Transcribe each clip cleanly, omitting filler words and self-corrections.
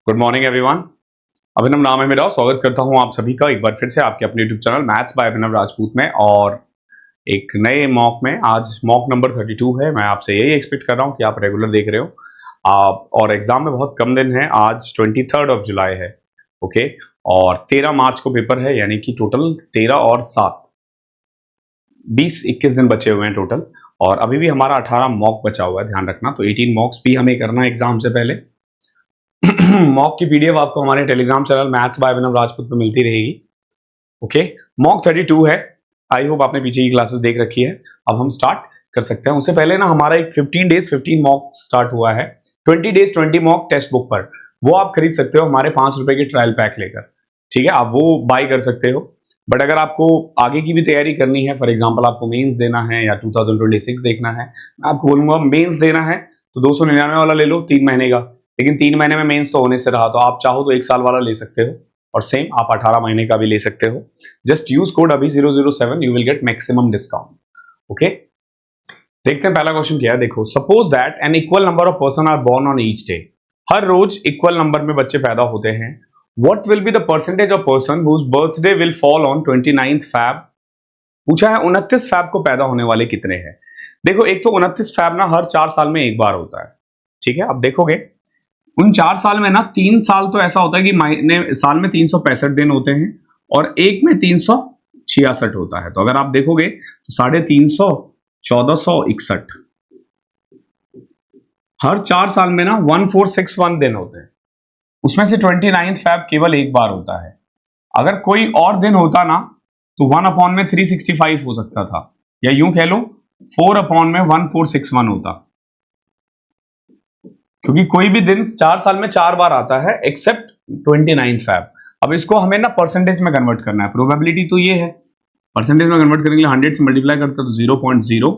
Good morning everyone. अभिनव नाम है मेरा। स्वागत करता हूं आप सभी का एक बार फिर से आपके अपने यूट्यूब चैनल मैथ्स बाय अभिनव राजपूत में और एक नए मॉक में। आज मॉक नंबर 32 है। मैं आपसे यही एक्सपेक्ट कर रहा हूं कि आप रेगुलर देख रहे हो आप, और एग्जाम में बहुत कम दिन है। आज 23 जुलाई है, ओके। और 13 मार्च को पेपर है, यानी कि टोटल 13 और 7 20-21 दिन बचे हुए हैं टोटल। और अभी भी हमारा 18 मॉक बचा हुआ है, ध्यान रखना। तो 18 मॉक्स भी हमें करना है एग्जाम से पहले। मॉक की पीडीएफ आपको हमारे टेलीग्राम चैनल मैथ्स बाय अभिनव राजपूत पे मिलती रहेगी, ओके। मॉक 32 है। आई होप आपने पीछे की क्लासेस देख रखी है। अब हम स्टार्ट कर सकते हैं। उससे पहले ना हमारा एक 15 डेज 15 मॉक स्टार्ट हुआ है। 20 डेज 20 मॉक टेक्स्ट बुक पर, वो आप खरीद सकते हो हमारे 5 रुपए के ट्रायल पैक लेकर, ठीक है। आप वो बाय कर सकते हो। बट अगर आपको आगे की भी तैयारी करनी है, फॉर एग्जाम्पल आपको मेंस देना है या 2026 देखना है, मैं आपको बोलूंगा मेंस देना है तो 299 वाला ले लो 3 महीने का। लेकिन 3 महीने में मेंस तो होने से रहा, तो आप चाहो तो 1 साल वाला ले सकते हो, और सेम आप 18 महीने का भी ले सकते हो। जस्ट यूज कोड अभी 007, you will get maximum discount, okay. देखते हैं पहला क्वेश्चन क्या है। देखो, suppose that an equal number of person are born on each day. हर रोज इक्वल नंबर में बच्चे पैदा होते हैं। What will be the percentage of person whose birthday will fall on 29th Feb. पूछा है 29 फैब को पैदा होने वाले कितने हैं। देखो, एक तो 29 फैब ना हर 4 साल में एक बार होता है, ठीक है। अब देखोगे उन 4 साल में ना 3 साल तो ऐसा होता है कि महीने साल में 365 दिन होते हैं, और एक में 366 होता है। तो अगर आप देखोगे तो 350, 1461, हर 4 साल में ना 1461 दिन होते हैं। उसमें से 29th फैब केवल एक बार होता है। अगर कोई और दिन होता ना तो 1/365 हो सकता था, या यूं कह लो 4/1461 होता, क्योंकि कोई भी दिन 4 साल में 4 बार आता है एक्सेप्ट 29th फैब। अब इसको हमें ना परसेंटेज में कन्वर्ट करना है। प्रोबेबिलिटी तो ये है, परसेंटेज में कन्वर्ट करने के लिए 100 से मल्टीप्लाई करते तो 0.0,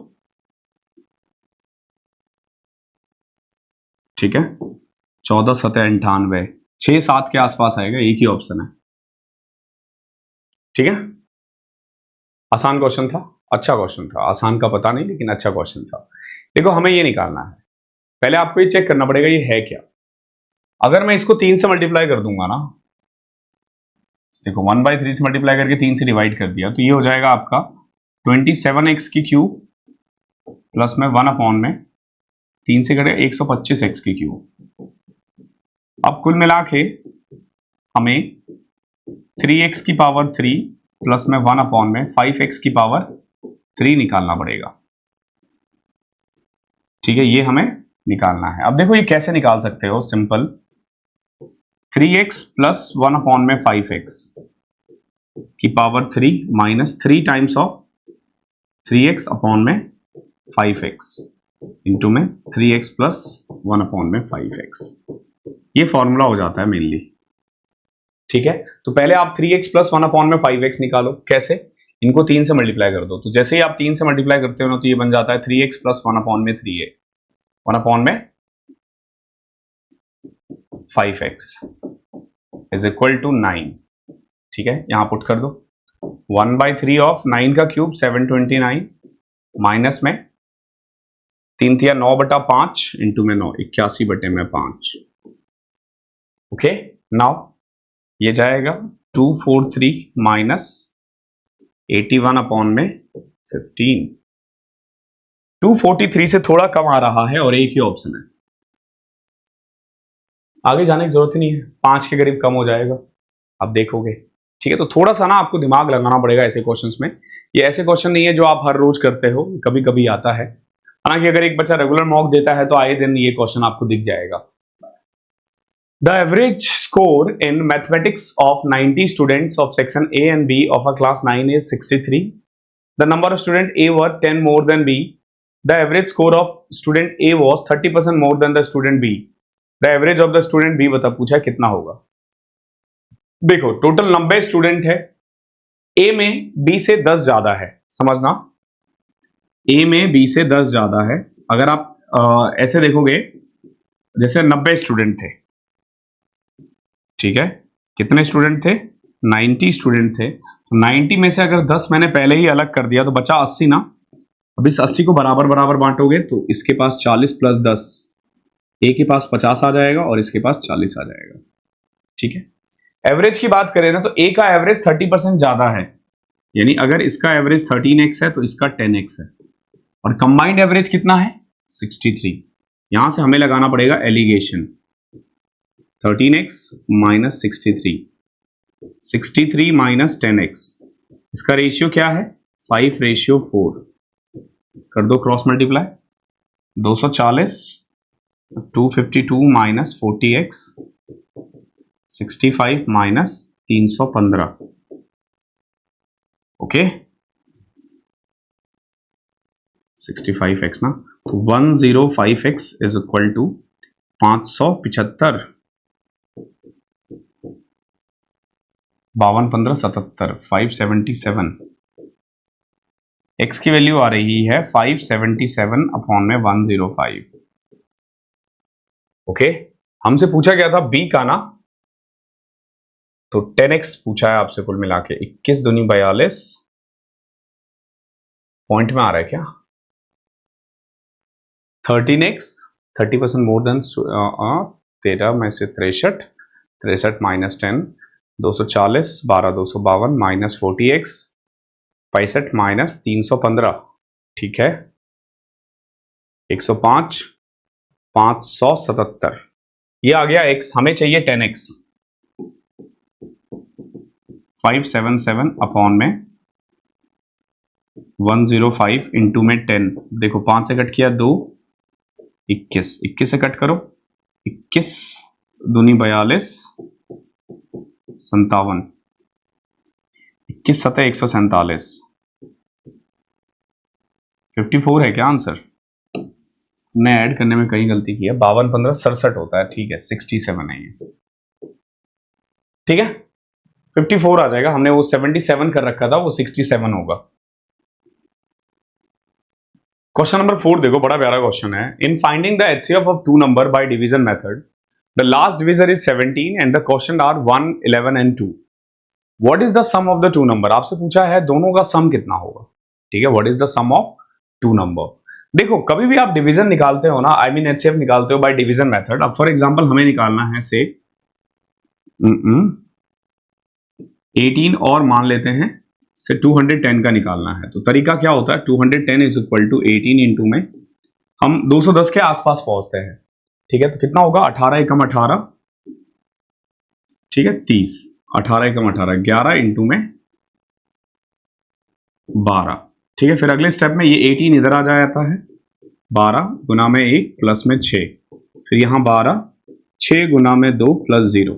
ठीक है। 14 सतह 98, 6-7 के आसपास आएगा, एक ही ऑप्शन है, ठीक है। आसान क्वेश्चन था, अच्छा क्वेश्चन था। आसान का पता नहीं, लेकिन अच्छा क्वेश्चन था। देखो, हमें ये निकालना है। पहले आपको ये चेक करना पड़ेगा ये है क्या। अगर मैं इसको 3 से मल्टीप्लाई कर दूंगा ना, देखो 1/3 से मल्टीप्लाई करके 3 से डिवाइड कर दिया, तो ये हो जाएगा आपका 27x की क्यूब प्लस में 1/3 से कटे 125x की क्यूब। अब कुल मिला के हमें 3x की पावर 3 प्लस में 1/5x की पावर 3 निकालना पड़ेगा, ठीक है। ये हमें निकालना है। अब देखो ये कैसे निकाल सकते हो, सिंपल। 3x प्लस 1/5x की power 3 minus 3 times of 3x upon में 5x इंटू में 3x प्लस 1/5x। ये फॉर्मूला हो जाता है मेनली, ठीक है। तो पहले आप 3x प्लस 1/5x निकालो। कैसे? इनको 3 से मल्टीप्लाई कर दो। तो जैसे ही आप 3 से मल्टीप्लाई करते हो ना, तो ये बन जाता है 3x plus 1/3a 1/5x is equal to 9, ठीक है। यहां पुट कर दो 1/3 ऑफ 9 का क्यूब 729 माइनस में 3 तिया 9/5 इंटू में 9 81/5, ओके। नाउ ये जाएगा 243 माइनस 81 अपॉन में 15। 243 से थोड़ा कम आ रहा है और एक ही ऑप्शन है, आगे जाने की जरूरत ही नहीं है। 5 के करीब कम हो जाएगा, आप देखोगे, ठीक है। तो थोड़ा सा ना आपको दिमाग लगाना पड़ेगा ऐसे क्वेश्चंस में। ये ऐसे क्वेश्चन नहीं है जो आप हर रोज करते हो, कभी कभी आता है। हालांकि अगर एक बच्चा रेगुलर मॉक देता है तो आए दिन ये क्वेश्चन आपको दिख जाएगा। The average score in mathematics of 90 students of section A and B of a class 9 is 63. The number of student A were 10 more than B. The average score of student A was 30% more than the student B. The average of the student B बता पूछा कितना होगा। देखो, total 90 student है। A में B से 10 ज्यादा है, समझना। A में B से 10 ज्यादा है। अगर आप ऐसे देखोगे, जैसे 90 स्टूडेंट थे, ठीक है। कितने स्टूडेंट थे? 90 स्टूडेंट थे। तो 90 में से अगर 10 मैंने पहले ही अलग कर दिया तो बचा 80 ना। अब इस 80 को बराबर बराबर बांटोगे तो इसके पास 40 प्लस 10, ए के पास 50 आ जाएगा और इसके पास 40 आ जाएगा। ठीक है, एवरेज की बात करें ना तो ए का एवरेज 30% ज्यादा है, यानी अगर इसका एवरेज 13x है तो इसका 10x है, और कंबाइंड एवरेज कितना है 63। यहां से हमें लगाना पड़ेगा allegation 13x minus 63 minus 10x, इसका रेशियो क्या है 5:4, कर दो cross multiply, 240 252 minus 40x 65 minus 315, okay 65x ना, तो 105x is equal to 575, 52 15 77, 577, x की वैल्यू आ रही है 577 अपॉन में 105, ओके। हमसे पूछा गया था b का ना, तो 10x पूछा है आपसे कुल मिला के 21 दूनी 42, पॉइंट में आ रहा है क्या 13x 30% मोर देन 13 में से 63 माइनस 10 240 12 252 माइनस 40x 65 माइनस 315, ठीक है 105 577, ये आ गया x, हमें चाहिए 10x 577 अपॉन में 105 इंटू में 10, देखो 5 से कट किया 2 21, 21 से कट करो 21 दूनी 42 57, 21 सतह 147, 54 है क्या आंसर, ने ऐड करने में कहीं गलती की है, 52 15 67 होता है, ठीक है 67 है ये, ठीक है 54 आ जाएगा, हमने वो 77 कर रखा था, वो 67 होगा। क्वेश्चन नंबर 4 देखो, बड़ा प्यारा क्वेश्चन है। In finding the HCF of two number by division method, the last divisor is 17 and the quotient are 1 11 and 2, what is the sum of the two number, आपसे पूछा है दोनों का सम कितना होगा, ठीक है, what is the sum of two number. देखो कभी भी आप डिवीजन निकालते हो ना, आई मीन एचसीएफ निकालते हो बाय डिवीजन मेथड, अब फॉर एग्जांपल हमें निकालना है से 18 और मान लेते हैं से 210 का निकालना है, तो तरीका क्या होता है 210 इज इक्वल टू 18 इंटू में हम 210 के आसपास पहुंचते हैं, ठीक है, तो कितना होगा 18 एकम 18, ठीक है 30, 18 एकम 18 11 इंटू में 12, ठीक है, फिर अगले स्टेप में ये 18 इधर आ जाता है, 12 गुना में 1 प्लस में 6, फिर यहां 12 6 गुना में 2 प्लस 0,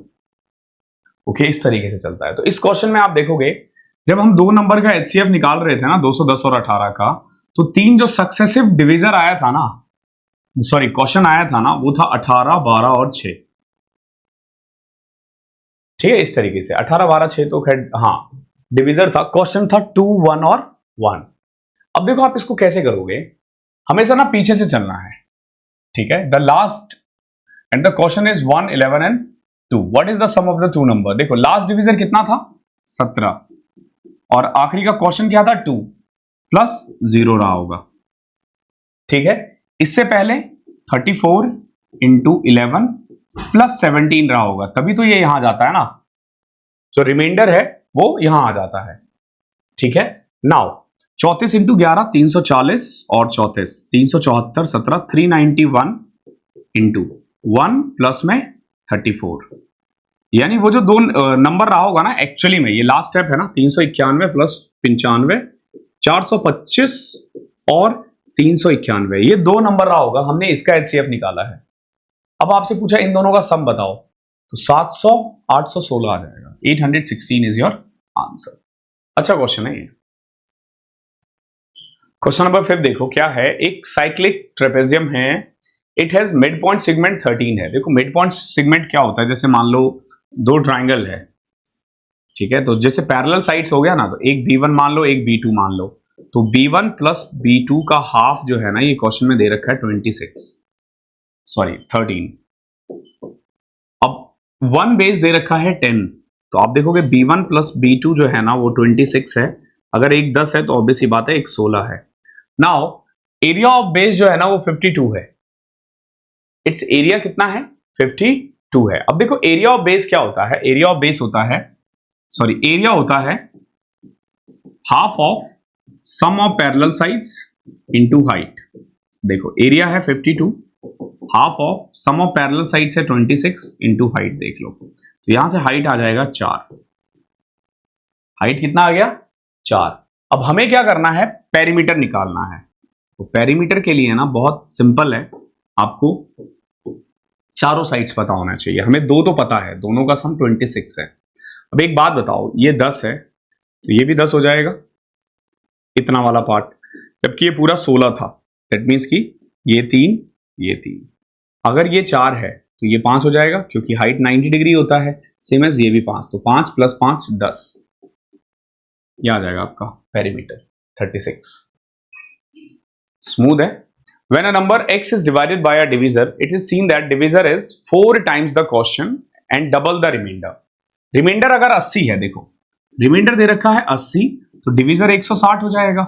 ओके इस तरीके से चलता है। तो इस क्वेश्चन में आप देखोगे जब हम दो नंबर का एचसीएफ निकाल रहे थे ना 210 और 18 का, तो तीन जो सक्सेसिव डिविजर आया था ना, सॉरी क्वेश्चन आया था ना, वो था 18 12 और 6, ठीक है इस तरीके से 18 12 6 तो खैर हाँ डिविजर था, क्वेश्चन था 2 1 और 1। अब देखो आप इसको कैसे करोगे, हमेशा ना पीछे से चलना है, ठीक है, the last and the question is 1 11 and 2, what is the sum of the two number. देखो लास्ट डिविजर कितना था 17 और आखिरी का क्वेश्चन क्या था 2 प्लस 0 रहा होगा, ठीक है, इससे पहले 34 इंटू 11 प्लस 17 रहा होगा, तभी तो ये यहां जाता है ना, जो रिमाइंडर है वो यहां आ जाता है, ठीक है। नाउ 34 इंटू 11 340 और 34 374 17 391 इंटू 1 प्लस में 34, यानी वो जो दो नंबर रहा होगा ना एक्चुअली में, ये लास्ट स्टेप है ना 391 प्लस 95 425 और 391, ये दो नंबर रहा होगा, हमने इसका एचसीएफ निकाला है। अब आपसे पूछा इन दोनों का सम बताओ, तो 700 816 आ जाएगा, 816 इज योर आंसर। अच्छा क्वेश्चन है ये। क्वेश्चन नंबर 5 देखो क्या है, एक साइक्लिक ट्रेपेजियम है, it has mid point segment 13 है। देखो मिड पॉइंट सेगमेंट क्या होता है, जैसे मान लो दो ट्राइंगल है, ठीक है, तो जैसे पैरेलल साइड्स हो गया ना, तो एक B1 मान लो एक B2 मान लो, तो B1 प्लस B2 का हाफ जो है ना, ये क्वेश्चन में दे रखा है 13, अब 1 बेस दे रखा है 10, तो आप देखोगे B1 प्लस B2 जो है ना वो 26 है, अगर एक 10 है तो ऑब्वियसली बात है एक 16 है। नाउ एरिया ऑफ बेस जो है ना वो 52 है, इट्स एरिया कितना है 52 2 है। अब देखो एरिया ऑफ बेस क्या होता है, एरिया ऑफ बेस होता है, सॉरी एरिया होता है half of sum of parallel sides into height. देखो एरिया है 52, half of sum of parallel sides है 26 इनटू हाइट देख लो, तो यहां से हाइट आ जाएगा 4। हाइट कितना आ गया 4। अब हमें क्या करना है, पेरीमीटर निकालना है। तो पेरीमीटर के लिए ना बहुत सिंपल है, आपको चारों साइड्स पता होना चाहिए। हमें दो तो पता है, दोनों का सम 26 है। अब एक बात बताओ, ये 10 है तो ये भी 10 हो जाएगा इतना वाला पार्ट, जबकि ये पूरा 16 था। दैट मीन्स कि ये 3 ये 3, अगर ये 4 है तो ये 5 हो जाएगा क्योंकि हाइट 90 डिग्री होता है, सेम एज ये भी 5, तो 5 + 5 10, ये आ जाएगा आपका पेरीमीटर 36। स्मूथ है। When a number x is divided by a divisor, it is seen that divisor is 4 times the quotient and double the remainder. Remainder अगर 80 है, देखो रिमाइंडर दे रखा है 80, तो डिविजर 160 हो जाएगा।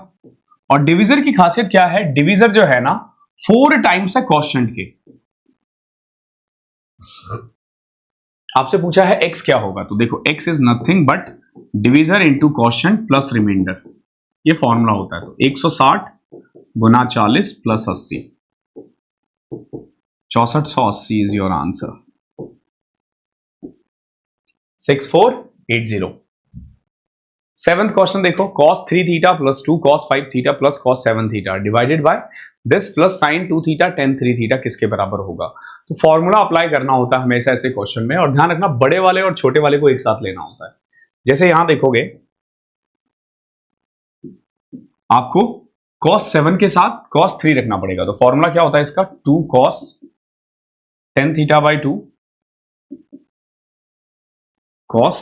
और डिविजर की खासियत क्या है, डिविजर जो है ना 4 टाइम्स है क्वोशिएंट के। आपसे पूछा है x क्या होगा, तो देखो x is nothing but divisor into quotient plus remainder, ये फॉर्मूला होता है। तो 160 गुना 40 plus 80, 6480 is your answer. 6480। Seventh question देखो, cos 3 theta plus 2 cos 5 theta plus cos 7 theta divided by this plus sin 2 theta tan 3 theta किसके बराबर होगा। तो फॉर्मूला अप्लाई करना होता है हमेशा ऐसे क्वेश्चन में, और ध्यान रखना बड़े वाले और छोटे वाले को एक साथ लेना होता है। जैसे यहां देखोगे आपको cos 7 के साथ cos 3 रखना पड़ेगा, तो फॉर्मूला क्या होता है इसका, 2 cos tan theta by 2 cos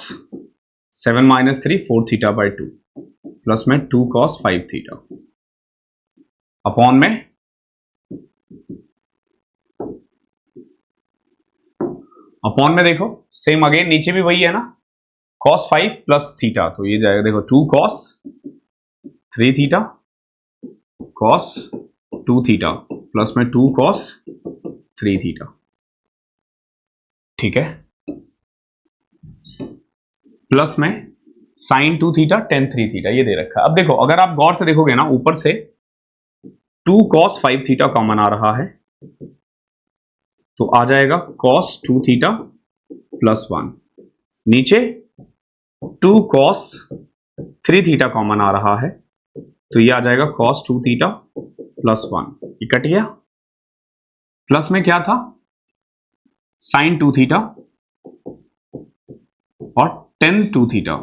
7 minus 3 4 theta by 2 plus में 2 cos 5 थीटा अपॉन में देखो सेम अगेन नीचे भी वही है ना, cos 5 प्लस थीटा, तो ये जाएगा देखो 2 cos 3 theta cos 2 theta plus में 2 cos 3 थीटा। ठीक है, प्लस में sin 2 थीटा tan 3 थीटा ये दे रखा है। अब देखो अगर आप गौर से देखोगे ना, ऊपर से 2 cos 5 थीटा कॉमन आ रहा है, तो आ जाएगा cos 2 थीटा प्लस 1, नीचे 2 cos 3 थीटा कॉमन आ रहा है, तो ये आ जाएगा cos 2 थीटा प्लस 1, ये कट गया। प्लस में क्या था, sin 2 थीटा और tan 2 theta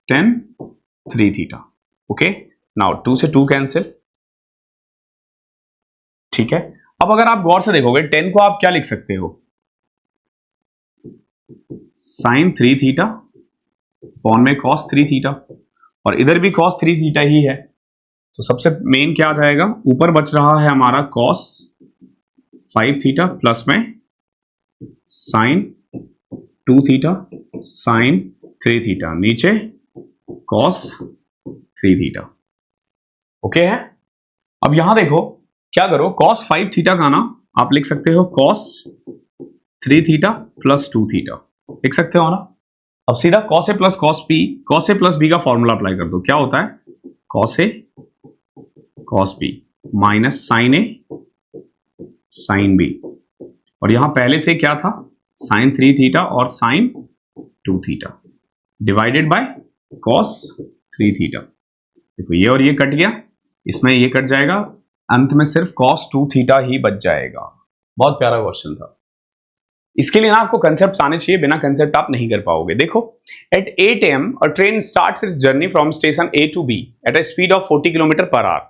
tan 3 theta. Okay, now 2 से 2 कैंसिल। ठीक है, अब अगर आप गौर से देखोगे 10 को आप क्या लिख सकते हो, sin 3 थीटा अपॉन में cos 3 थीटा, और इधर भी cos 3 थीटा ही है, तो सबसे मेन क्या आ जाएगा, ऊपर बच रहा है हमारा cos 5 थीटा प्लस में sin 2 थीटा sin 3 थीटा, नीचे cos 3 थीटा। ओके है। अब यहां देखो क्या करो, cos 5 थीटा का ना आप लिख सकते हो cos 3 थीटा प्लस 2 थीटा, लिख सकते हो ना। अब सीधा cos a plus cos b का फॉर्मूला अप्लाई कर दो, क्या होता है cos a cos b minus sin a sin b, और यहां पहले से क्या था sin 3 थीटा और sin 2 theta divided bye cos 3 theta. देखो ये और ये कट गया, इसमें ये कट जाएगा, अंत में सिर्फ cos 2 थीटा ही बच जाएगा। बहुत प्यारा क्वेश्चन था। इसके लिए ना आपको कंसेप्ट आने चाहिए, बिना कंसेप्ट आप नहीं कर पाओगे। देखो at 8 AM a train starts its journey from station A to B at a speed of 40 kilometre per hour.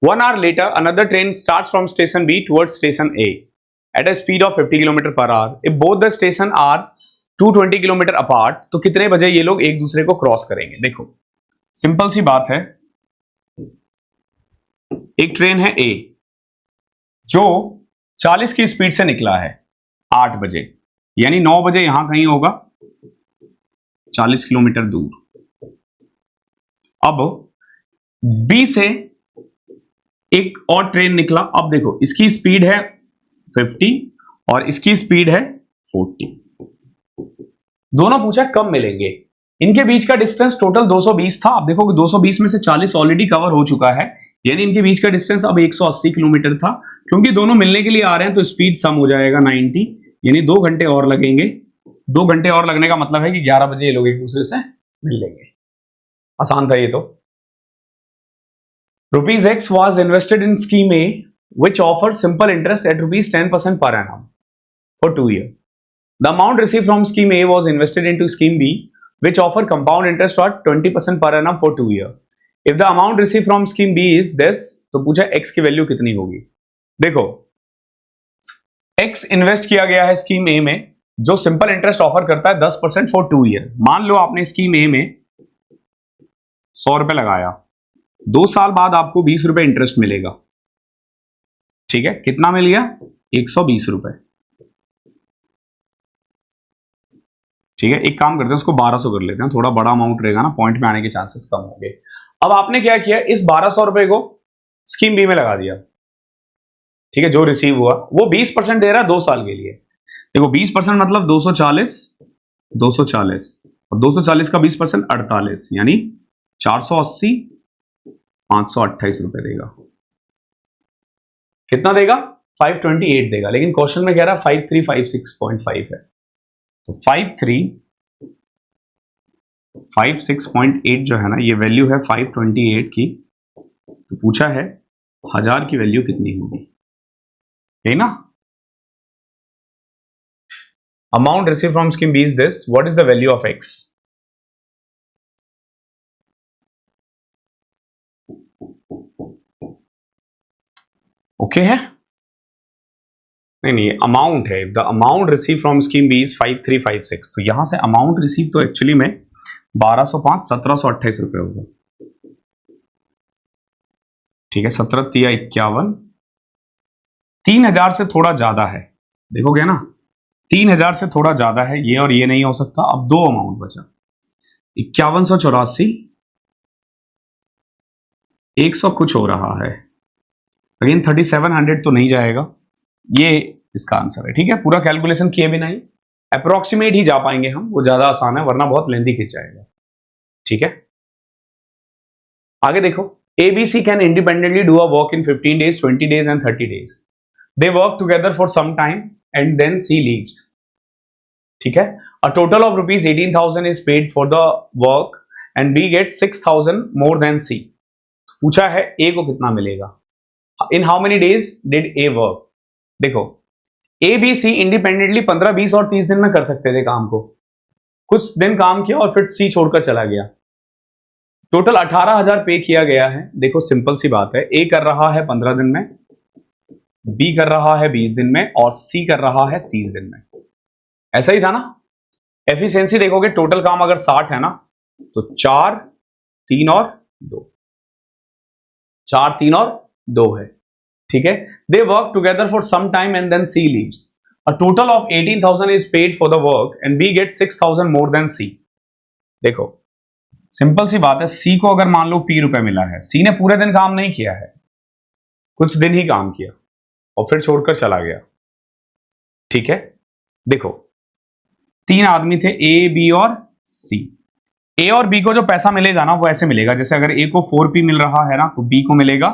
1 hour later another train starts from station B towards station A at a speed of 50 kilometre per our. if both the station are 220 kilometre apart, तो कितने बजे ये लोग एक दूसरे को cross करेंगे। देखो सिंपल सी बात है, एक ट्रेन है A जो 40 की स्पीड से निकला है 8 बजे, यानी 9 बजे यहां कहीं होगा 40 किलोमीटर दूर। अब B से एक और ट्रेन निकला, अब देखो इसकी स्पीड है 50 और इसकी स्पीड है 40। दोनों पूछा कब मिलेंगे। इनके बीच का डिस्टेंस टोटल 220 था। आप देखोगे 220 में से 40 ऑलरेडी कवर हो चुका है, यानी इनके बीच का डिस्टेंस अब 180 किलोमीटर था। क्योंकि दोनों मिलने के लिए आ रहे हैं तो स्पीड सम हो जाएगा 90, यानी 2 घंटे और लगेंगे। 2 घंटे और लगने का मतलब है कि 11 बजे ये लोग एक दूसरे से मिल लेंगे। आसान था ये तो। Rupees X was invested in scheme A which offered simple interest at rupees 10% per annum for 2 years. The amount received from scheme A was invested into scheme B which offered compound interest at 20% per annum for 2 years. If the amount received from scheme B is this, तो पूछा X की value कितनी होगी। देखो X invest किया गया है scheme A में जो सिंपल इंटरेस्ट ऑफर करता है 10% फॉर 2 ईयर। मान लो आपने स्कीम A में 100 रुपए लगाया, 2 साल बाद आपको 20 रुपए इंटरेस्ट मिलेगा। ठीक है, कितना मिल गया? 120 रुपए। ठीक है, एक काम करते हैं उसको 1200 कर लेते हैं, थोड़ा बड़ा अमाउंट रहेगा ना, पॉइंट में आने के चांसेस कम होंगे। अब आपने क्या किया, इस 1200 रुपए को स्कीम बी में लगा दिया। ठीक है, जो रिसीव हुआ वो 20% दे रहा है 2 साल के लिए। देखो 20% मतलब 240 और 240 का 20% 48, यानी 480, 528 रुपए देगा। कितना देगा? 528 देगा। लेकिन क्वेश्चन में कह रहा है 5356.5 है, तो 5356.8 जो है ना, ये वैल्यू है 528 की। तो पूछा है 1000 की वैल्यू कितनी होगी, है ना। Amount receive from scheme B is this, what is the value of x. Okay है, नहीं अमाउंट है। The amount receive from scheme B is 5356, तो यहां से अमाउंट रिसीव तो एक्चुअली में 1205 1728 रुपए होगा। ठीक है, 17 तिया 51, 3000 से थोड़ा ज्यादा है, देखोगे ना 3000 से थोड़ा ज्यादा है ये, और ये नहीं हो सकता। अब 2 अमाउंट बचा, 5184, 100 कुछ हो रहा है, अगेन 3700 तो नहीं जाएगा, ये इसका आंसर है। ठीक है, पूरा कैलकुलेशन किए बिना ही अप्रोक्सीमेट ही जा पाएंगे हम, वो ज्यादा आसान है, वरना बहुत लेंथी खिंच जाएगा। ठीक है, आगे देखो, ABC can independently do a work in 15 days, 20 days and 30 days. They work together for some time and then C leaves. ठीक है, a total of rupees 18,000 is paid for the work and B gets 6,000 more than C. पूछा है A को कितना मिलेगा। In how many days did A work? देखो A, B, C independently 15, 20 और 30 दिन में कर सकते थे काम को। कुछ दिन काम किया और फिर C छोड़कर चला गया। टोटल 18,000 पे किया गया है। देखो सिंपल सी बात है, A कर रहा है 15 दिन में, B कर रहा है 20 दिन में और C कर रहा है 30 दिन में। ऐसा ही था ना। एफिशिएंसी देखोगे, टोटल काम अगर 60 है ना, तो 4, 3 और 2, 4, 3 और 2 है। ठीक है, they work together for some time and then C leaves. A total of 18,000 is paid for the work and B get 6,000 more than C। देखो सिंपल सी बात है, C को अगर मान लो P रुपए मिला है, C ने पूरे दिन काम नहीं किया है, कुछ दिन ही काम किया और फिर छोड़कर चला गया। ठीक है, देखो 3 आदमी थे, A, B और C। A और B को जो पैसा मिलेगा ना, वो ऐसे मिलेगा जैसे अगर A को 4P मिल रहा है ना, तो B को मिलेगा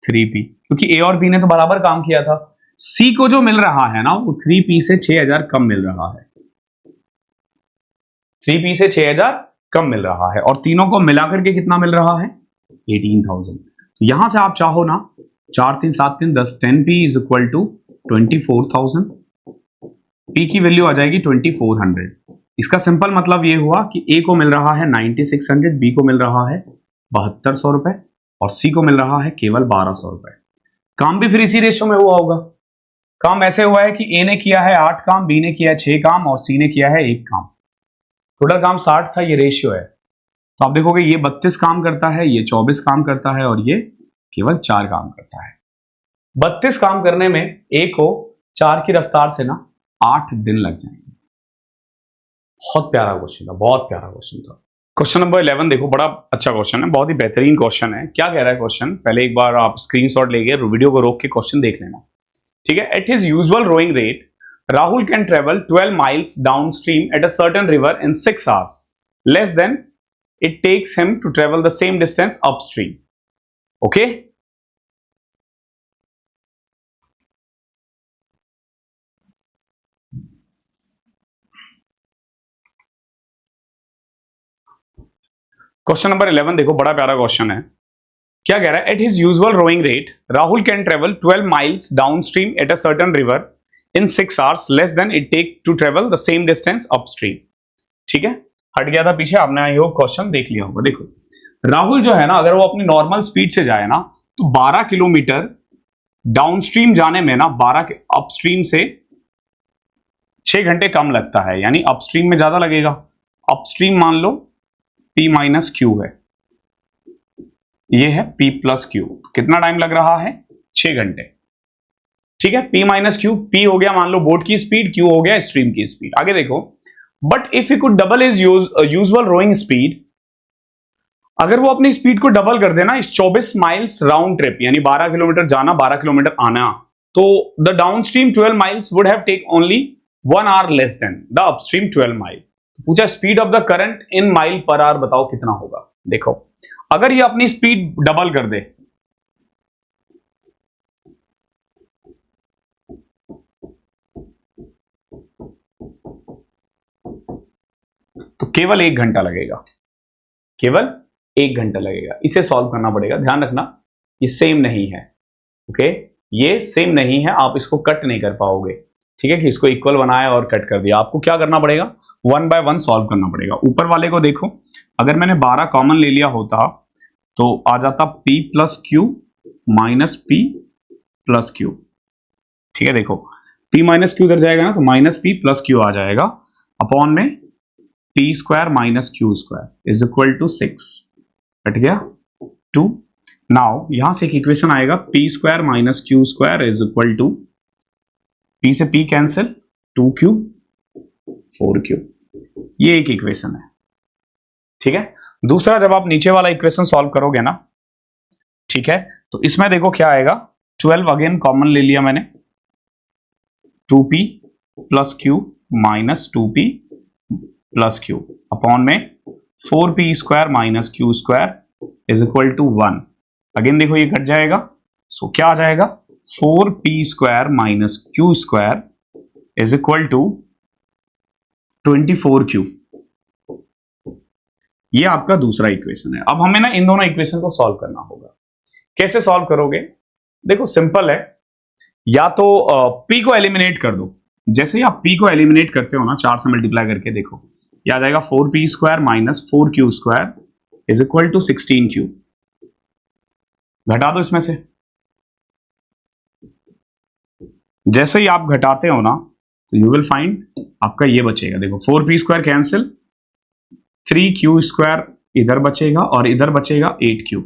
3P, क्योंकि A और B ने तो बराबर काम किया था। C को जो मिल रहा है ना, वो 3P से 6,000 कम मिल रहा है, 3P से 6,000 कम मिल रहा है, और तीनों को मिलाकर के कितना मिल रहा है? 18,000। तो यहां से आप चाहो ना, 4, 3, 7, 3, 10, 10P is equal to 24,000। P की वैल्यू आ जाएगी 2400। इसका सिंपल मतलब ये हुआ कि A को मिल रहा है 9600, B को मिल रहा है 7200 रुपए और C को मिल रहा है केवल 1200 रुपए। काम भी फिर इसी रेशियो में हुआ होगा। काम ऐसे हुआ है कि A ने किया है 8 काम, B ने किया है 6 काम और C ने किया है 1 काम। टोटल काम 60 था, ये रेशियो है। तो आप देखोगे ये 32 काम करता है, ये 24 काम करता है और ये केवल 4 काम करता है। 32 काम करने में A को 4 की रफ्तार से ना 8 दिन लग जाएंगे। बहुत प्यारा क्वेश्चन था, बहुत प्यारा क्वेश्चन था। क्वेश्चन नंबर 11 देखो, बड़ा अच्छा क्वेश्चन है, बहुत ही बेहतरीन क्वेश्चन है। क्या कह रहा है क्वेश्चन, पहले एक बार आप स्क्रीनशॉट लेके वीडियो को रोक के क्वेश्चन देख लेना। ठीक है, at his usual rowing rate Rahul can travel 12 miles downstream at a certain river in 6 hours, less than it takes him to travel the same distance upstream. Okay? Question number 11 देखो, बड़ा प्यारा क्वेश्चन है। क्या कह रहा है? At his usual rowing rate Rahul can travel 12 miles downstream at a certain river in 6 hours, less than it take to travel the same distance upstream. ठीक है, हट गया था पीछे, आपने ये क्वेश्चन देख लिया होगा। देखो राहुल जो है ना, अगर वो अपनी नॉर्मल स्पीड से जाए ना तो 12 किलोमीटर डाउनस्ट्रीम जाने में ना 12 अपस्ट्रीम से 6 घंटे कम लगता है, यानी अपस्ट्रीम में ज्यादा लगेगा। अपस्ट्रीम मान लो P माइनस क्यू है, ये है P प्लस क्यू। कितना टाइम लग रहा है? 6 घंटे। ठीक है, P माइनस क्यू, P हो गया मान लो बोट की स्पीड, Q हो गया स्ट्रीम की स्पीड। आगे देखो, but if you could double is usual rowing speed, अगर वो अपनी स्पीड को डबल कर देना इस 24 माइल्स राउंड ट्रिप, यानी 12 किलोमीटर जाना 12 किलोमीटर आना, तो the downstream 12 miles would have take only 1 hour less than the upstream 12 mile. पूछा speed of the current in mile per hour, बताओ कितना होगा। देखो अगर ये अपनी स्पीड डबल कर दे, तो केवल 1 घंटा लगेगा, केवल 1 घंटा लगेगा। इसे सॉल्व करना पड़ेगा। ध्यान रखना ये सेम नहीं है। ओके, ये सेम नहीं है, आप इसको कट नहीं कर पाओगे। ठीक है, कि इसको इक्वल बनाया और कट कर दिया। आपको क्या करना पड़ेगा? 1 by 1 सॉल्व करना पड़ेगा। ऊपर वाले को देखो, अगर मैंने 12 कॉमन ले लिया होता तो आ जाता P plus q minus P plus Q. ठीक है, देखो P माइनस क्यू उधर जाएगा ना, तो माइनस P प्लस क्यू आ जाएगा अपॉन में P square minus q square is equal to 6। Cut गया 2। नाउ यहां से एक इक्वेशन आएगा, P square minus q square is equal to, P से P कैंसिल, 2Q 4Q। ये एक इक्वेशन है। ठीक है, दूसरा जब आप नीचे वाला इक्वेशन सॉल्व करोगे ना, ठीक है, तो इसमें देखो क्या आएगा, 12 अगेन कॉमन ले लिया मैंने, 2P plus q minus 2P plus q upon में 4P square minus q square is equal to 1। Again देखो ये कट जाएगा, सो क्या आ जाएगा, 4P square minus q square is equal to 24Q। ये आपका दूसरा इक्वेशन है। अब हमें ना इन दोनों इक्वेशन को सॉल्व करना होगा। कैसे सॉल्व करोगे? देखो सिंपल है, या तो P को एलिमिनेट कर दो। जैसे ही आप P को एलिमिनेट करते हो ना, 4 से मल्टीप्लाई करके, देखो ये आ जाएगा 4P square minus 4Q square is equal to 16Q। घटा दो इसमें से। जैसे ही आप घटाते हो ना, तो यू विल फाइंड आपका ये बचेगा। देखो 4P square cancel, 3Q square इधर बचेगा और इधर बचेगा 8Q।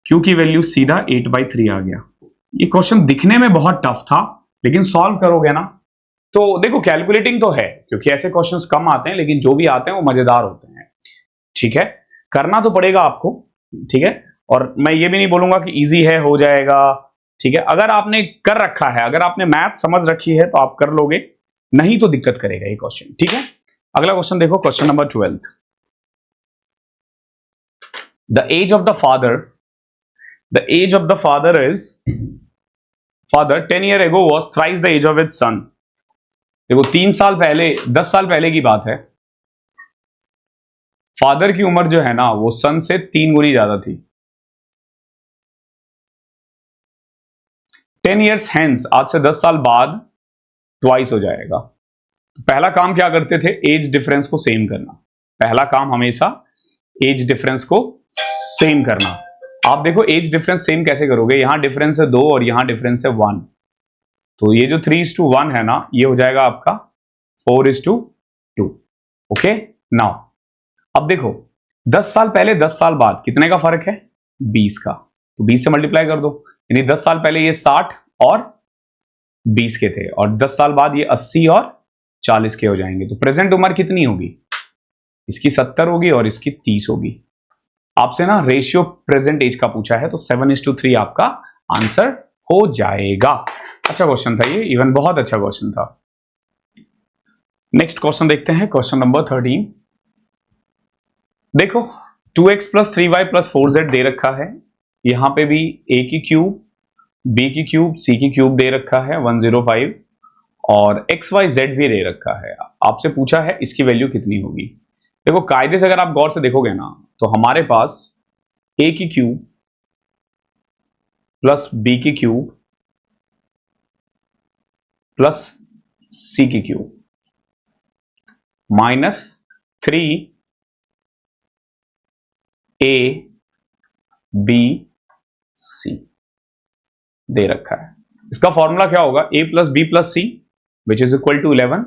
Q की वैल्यू सीधा 8/3 आ गया। ये क्वेश्चन दिखने में बहुत टफ था, लेकिन सॉल्व करोगे ना तो देखो कैलकुलेटिंग तो है, क्योंकि ऐसे क्वेश्चंस कम आते हैं, लेकिन जो भी आते हैं वो मजेदार होते हैं। ठीक है, करना तो पड़ेगा आपको। ठीक है, और मैं ये भी नहीं बोलूंगा कि इजी है, हो जाएगा। ठीक है, अगर आपने कर रखा है, अगर आपने मैथ समझ रखी है तो आप कर लोगे, नहीं तो दिक्कत करेगा ये क्वेश्चन। ठीक है, अगला क्वेश्चन देखो, question number 12। The age of the father is 10 year ago was thrice the age of its son। देखो 3 साल पहले, 10 साल पहले की बात है, फादर की उम्र जो है ना वो सन से 3 गुनी ज्यादा थी। 10 years hence, आज से 10 साल बाद ट्वाइस हो जाएगा। पहला काम क्या करते थे? एज डिफरेंस को सेम करना। पहला काम हमेशा एज डिफरेंस को सेम करना। आप देखो एज डिफरेंस सेम कैसे करोगे, यहां डिफरेंस है 2 और यहां डिफरेंस है 1, तो ये जो 3:1 है ना, ये हो जाएगा आपका 4:2। ओके, नाउ अब देखो 10 साल पहले 10 साल बाद कितने का फर्क है? 20 का। तो 20 से मल्टीप्लाई कर दो, यानी 10 साल पहले ये 60 और 20 के थे, और 10 साल बाद ये 80 और 40 के हो जाएंगे। तो प्रेजेंट उम्र कितनी होगी? इसकी 70 होगी और इसकी 30 होगी। आपसे ना रेशियो प्रेजेंट एज का पूछा है, तो 7:3 आपका आंसर हो जाएगा। अच्छा क्वेश्चन था ये, इवन बहुत अच्छा क्वेश्चन था। नेक्स्ट क्वेश्चन देखते हैं, क्वेश्चन नंबर 13। देखो 2x plus 3y plus 4z दे रखा है, यहां पे भी a की क्यूब, b की क्यूब, c की क्यूब दे रखा है 105 और x y z भी दे रखा है। आपसे पूछा है इसकी वैल्यू कितनी होगी। देखो कायदे से अगर आप गौर से देखोगे ना तो हमारे पास a की क्यूब प्लस b की क्यूब प्लस c की cube minus 3a b c दे रखा है। इसका फॉर्मूला क्या होगा, a plus B plus C which is equal to 11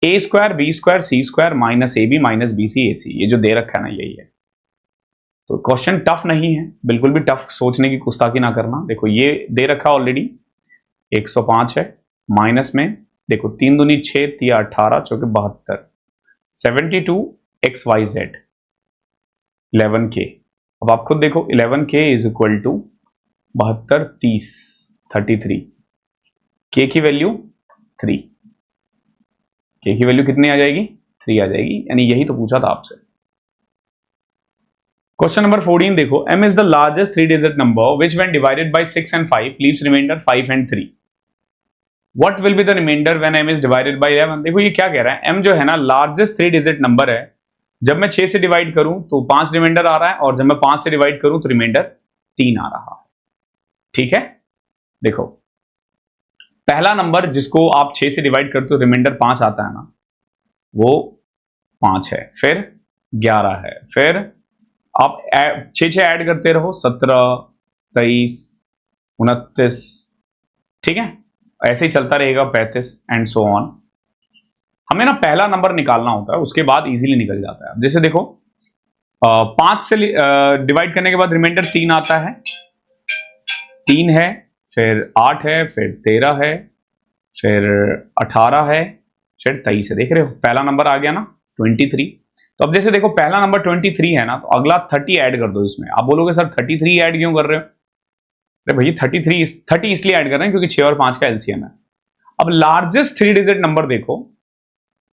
a square B square C square minus A B minus B C A C. ये जो दे रखा है ना यही है। तो क्वेश्चन टफ नहीं है, बिल्कुल भी टफ सोचने की गुस्ताखी ना करना। देखो ये दे रखा ऑलरेडी 105 है, माइनस में देखो 3 दूनी 6 तिया 18 चौके 72 72 एक्स वाई जेड 11k। अब आप खुद देखो 11k is equal to 72 30 33 k की वैल्यू 3, k की वैल्यू कितनी आ जाएगी 3 आ जाएगी, यानी यही तो पूछा था आपसे। क्वेश्चन नंबर 14 देखो, m is the largest 3 digit number which when divided by 6 and 5 leaves remainder 5 and 3. What will be the remainder when m is divided by 11? देखो ये क्या कह रहा है, m जो है ना लार्जेस्ट 3 डिजिट नंबर है, जब मैं 6 से डिवाइड करूं तो 5 रिमाइंडर आ रहा है और जब मैं 5 से डिवाइड करूं तो रिमाइंडर 3 आ रहा है। ठीक है, देखो पहला नंबर जिसको आप 6 से डिवाइड करते हो रिमाइंडर 5 आता है ना, वो 5 है, फिर 11 है, फिर आप 6 ऐड करते रहो 17 23 29, ठीक है, ऐसे ही चलता रहेगा 35 एंड सो ऑन। हमें ना पहला नंबर निकालना होता है, उसके बाद इजीली निकल जाता है। जैसे देखो 5 से डिवाइड करने के बाद रिमाइंडर 3 आता है, 3 है, फिर 8 है, फिर 13 है, फिर 18 है, फिर 23 है। देख रहे हो पहला नंबर आ गया ना 23। तो अब जैसे देखो पहला नंबर 23 है ना, तो अगला 30 ऐड कर दो इसमें। आप बोलोगे सर 33 ऐड क्यों कर रहे हो, अरे भैया 30 इसलिए ऐड कर रहे हैं क्योंकि 6 और 5 का एलसीएम है। अब लार्जेस्ट 3 डिजिट नंबर देखो,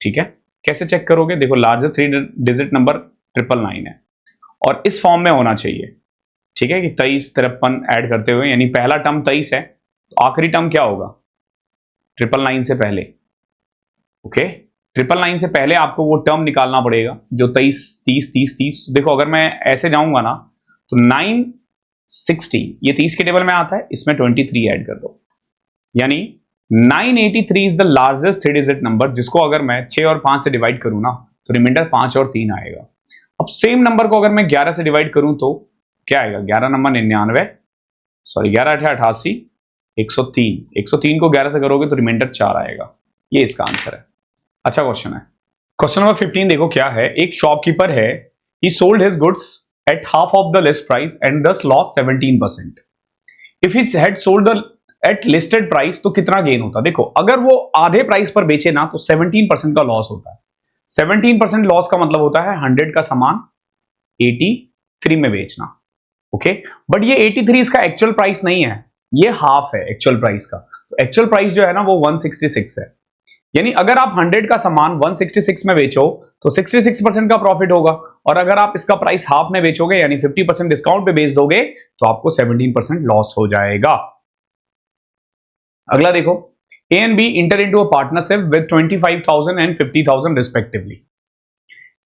ठीक है, कैसे चेक करोगे, देखो लार्जेस्ट 3 डिजिट नंबर 999 है और इस फॉर्म में होना चाहिए, ठीक है, कि 23 53 ऐड करते हुए, यानी पहला टर्म 23 है तो आखिरी टर्म क्या होगा 999 से पहले। ओके, 999 से पहले आपको वो टर्म निकालना पड़ेगा जो 23 30 30 30। देखो अगर मैं ऐसे जाऊंगा ना तो 960 ये 30 के टेबल में आता है, इसमें 23 ऐड कर दो, यानी 983 is the largest 3 digit number जिसको अगर मैं 6 और 5 से डिवाइड करूं ना तो रिमाइंडर 5 और 3 आएगा। अब सेम नंबर को अगर मैं 11 से डिवाइड करूं तो क्या आएगा, 11 नंबर 99 सॉरी 11 8 88 103, 103 को 11 से करोगे तो रिमाइंडर 4 आएगा। ये इसका आंसर है। अच्छा क्वेश्चन है, क्वेश्चन नंबर 15 देखो क्या है, एक शॉपकीपर है, he sold his goods at half of the list price and दस loss 17%। If he had sold the at listed price तो कितना गेन होता। देखो अगर वो आधे प्राइस पर बेचे ना तो 17% का लॉस होता है। 17% लॉस का मतलब होता है 100 का सामान 83 में बेचना। ओके, बट ये 83 इसका एक्चुअल प्राइस नहीं है, ये हाफ है एक्चुअल प्राइस का। तो एक्चुअल प्राइस जो है ना वो 166 है, यानी अगर आप 100 का सामान 166 में बेचो तो 66% का प्रॉफिट होगा, और अगर आप इसका प्राइस हाफ में बेचोगे यानी 50% डिस्काउंट पे बेच दोगे तो आपको 17% लॉस हो जाएगा। अगला देखो, A and B enter into a partnership with 25,000 and 50,000 respectively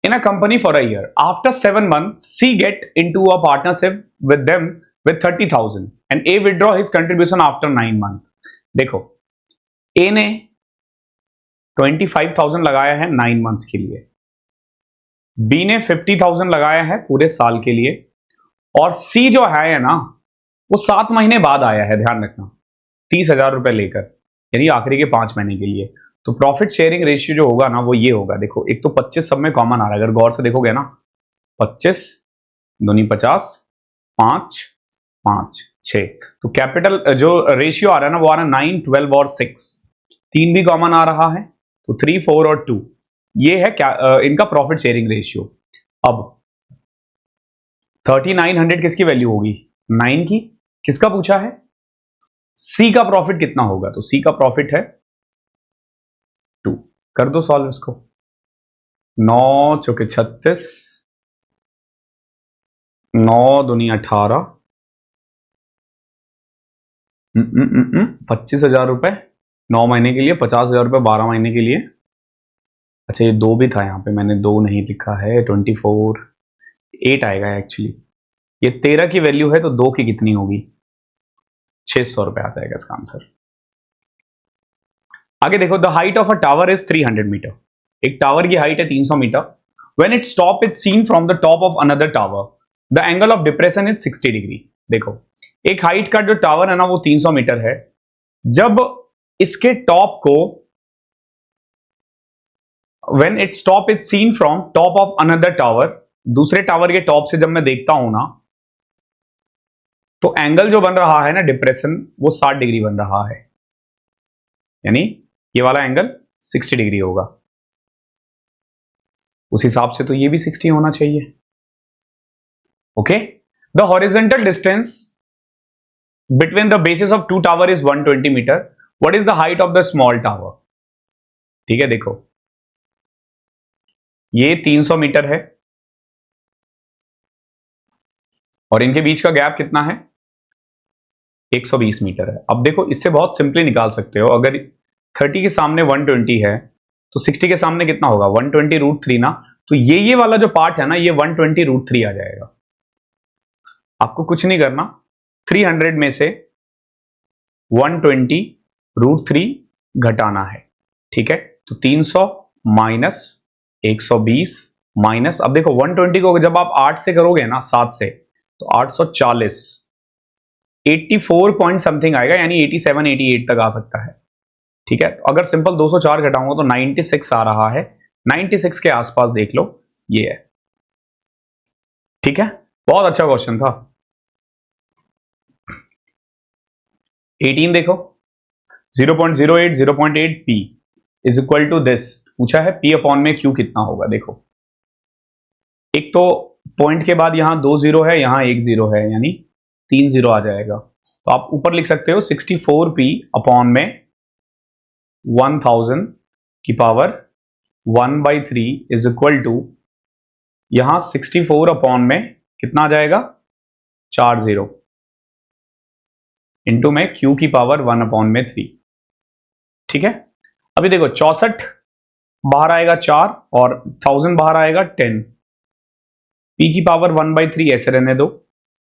in a company for a year. After 7 months, C get into a partnership with them with 30,000 and A withdraw his contribution after 9 months. देखो A ने 25,000 लगाया है 9 months के लिए, B ने 50,000 लगाया है पूरे साल के लिए, और C जो है ना वो 7 महीने बाद आया है, ध्यान रखना, 30,000 रुपए लेकर, यानी आखिरी के 5 महीने के लिए। तो प्रॉफिट शेयरिंग रेशियो जो होगा ना वो ये होगा। देखो एक तो 25 सब में कॉमन आ रहा है, अगर गौर से देखोगे ना 25 दूनी 50 5 5 6, तो कैपिटल जो रेशियो आ रहा है ना वो आ रहा है 9 12 और 6, 3 भी कॉमन आ रहा है तो 3 4 और 2, ये है क्या इनका प्रॉफिट शेयरिंग रेशियो। अब 3900 किसकी वैल्यू होगी 9 की, किसका पूछा है सी का प्रॉफिट कितना होगा? तो सी का प्रॉफिट है 2। कर दो सॉल्व इसको। 9 चौके 36, 9 दूनी 18, 25,000 रुपए 9 महीने के लिए, 50,000 रुपए 12 महीने के लिए। अच्छा ये 2 भी था यहाँ पे, मैंने 2 नहीं लिखा है। 24, 8 आएगा एक्चुअली। ये 13 की वैल्यू है तो 2 की कितनी होगी? 600 रुपए आ जाएगा इसका आंसर। आगे देखो, the height of a tower is 300 metre. एक टावर की हाइट है 300 metre. When it stop it seen from the top of another tower, the angle of depression is 60 degree. देखो एक हाइट का जो टावर है ना वो 300 मीटर है। जब इसके टॉप को, when it stop it seen from top of another tower, दूसरे टावर के टॉप से जब मैं देखता हूं ना, तो एंगल जो बन रहा है ना डिप्रेशन, वो 60 डिग्री बन रहा है। यानी ये वाला एंगल 60 डिग्री होगा। उस हिसाब से तो ये भी 60 होना चाहिए। Okay, the horizontal distance between the basis of 2 tower is 120 metre. What is the height of the small tower? ठीक है, देखो ये 300 मीटर है और इनके बीच का गैप कितना है? 120 मीटर है। अब देखो इससे बहुत सिंपली निकाल सकते हो। अगर 30 के सामने 120 है तो 60 के सामने कितना होगा? 120√3 ना। तो ये वाला जो पार्ट है ना, ये 120√3 आ जाएगा। आपको कुछ नहीं करना, 300 में से 120√3 घटाना है। ठीक है, तो 300 माइनस 120 माइनस, अब देखो 120 को जब आप 8 से करोगे ना, 7 से, तो 840, 84 पॉइंट समथिंग आएगा, यानी 87 88 तक आ सकता है। ठीक है, अगर सिंपल 204 घटाऊंगा तो 96 आ रहा है। 96 के आसपास देख लो, ये है। ठीक है, बहुत अच्छा क्वेश्चन था। 18 देखो, 0.08 0.8 P is equal to this. पूछा है P अपॉन में Q कितना होगा। देखो एक तो पॉइंट के बाद यहां 2 0 है, यहां 1 0 है, यानी 3 0 आ जाएगा। तो आप ऊपर लिख सकते हो 64P अपॉन में 1000 की पावर 1/3 इज इक्वल टू, यहां 64 अपॉन में कितना आ जाएगा? 4 0 इंटू में Q की पावर 1 अपॉन में 3। ठीक है, अभी देखो 64 बाहर आएगा 4 और 1000 बाहर आएगा 10। P की पावर 1/3 ऐसे रहने दो।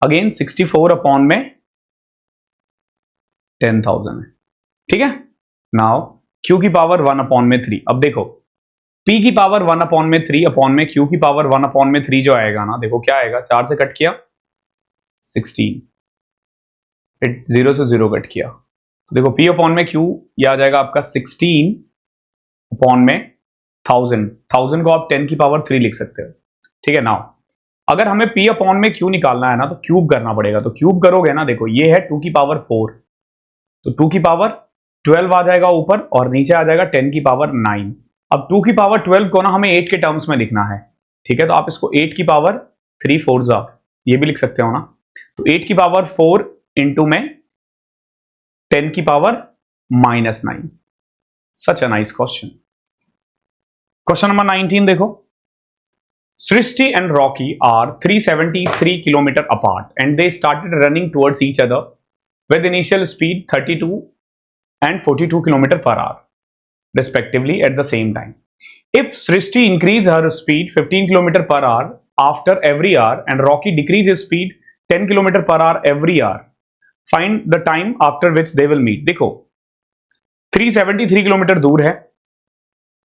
अगेन 64 अपॉन में 10,000 है। ठीक है, नाउ Q की पावर 1 अपॉन में 3। अब देखो P की पावर 1 अपॉन में 3 अपॉन में Q की पावर 1 अपॉन में 3 जो आएगा ना, देखो क्या आएगा? 4 से कट किया 16, 0 से 0 कट किया, तो देखो P अपॉन में Q ये आ जाएगा आपका 16 अपॉन में 1000 को आप 10 की पावर 3 लिख सकते हो। ठीक है, नाउ अगर हमें P अपॉन में Q निकालना है ना, तो क्यूब करना पड़ेगा। तो क्यूब करोगे ना, देखो ये है 2 की पावर 4, तो 2 की पावर 12 आ जाएगा ऊपर, और नीचे आ जाएगा 10 की पावर 9। अब 2 की पावर 12 को ना हमें 8 के टर्म्स में लिखना है। ठीक है, तो आप इसको 8 की पावर 3 4 ये भी लिख सकते हो ना। तो 8 की पावर 4 इंटू में 10 की power -9। Such a nice question. Question number 19 देखो, Srishti and Rocky are 373 kilometers apart and they started running towards each other with initial speed 32 and 42 kilometers per hour respectively at the same time. If Srishti increased her speed 15 kilometers per hour after every hour and Rocky decreased his speed 10 kilometers per hour every hour, find the time after which they will meet. देखो 373 kilometre दूर है,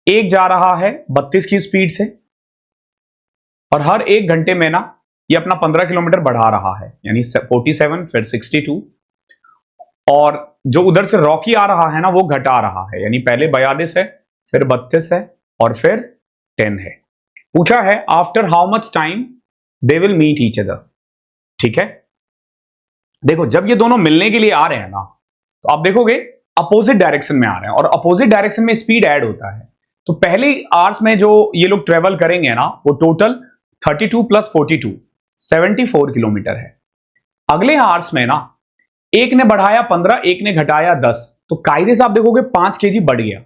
एक जा रहा है 32 की speed से, और हर 1 घंटे में ना ये अपना 15 किलोमीटर बढ़ा रहा है, यानी 47 फिर 62, और जो उधर से रॉकी आ रहा है ना वो घटा रहा है, यानी पहले 42 है, फिर 32 है, और फिर 10 है। पूछा है after how much time they will meet each other. ठीक है, देखो जब ये दोनों मिलने के लिए आ रहे हैं ना, तो आप देखोगे अपोजिट डायरेक्शन में आ रहे हैं, और अपोजिट डायरेक्शन में स्पीड ऐड होता है। तो पहले आवर्स में जो ये लोग ट्रेवल करेंगे ना, वो टोटल 32 + 42 74 किलोमीटर है। अगले आवर्स में ना एक ने बढ़ाया 15, एक ने घटाया 10, तो कायदे से आप देखोगे 5 केजी बढ़ गया,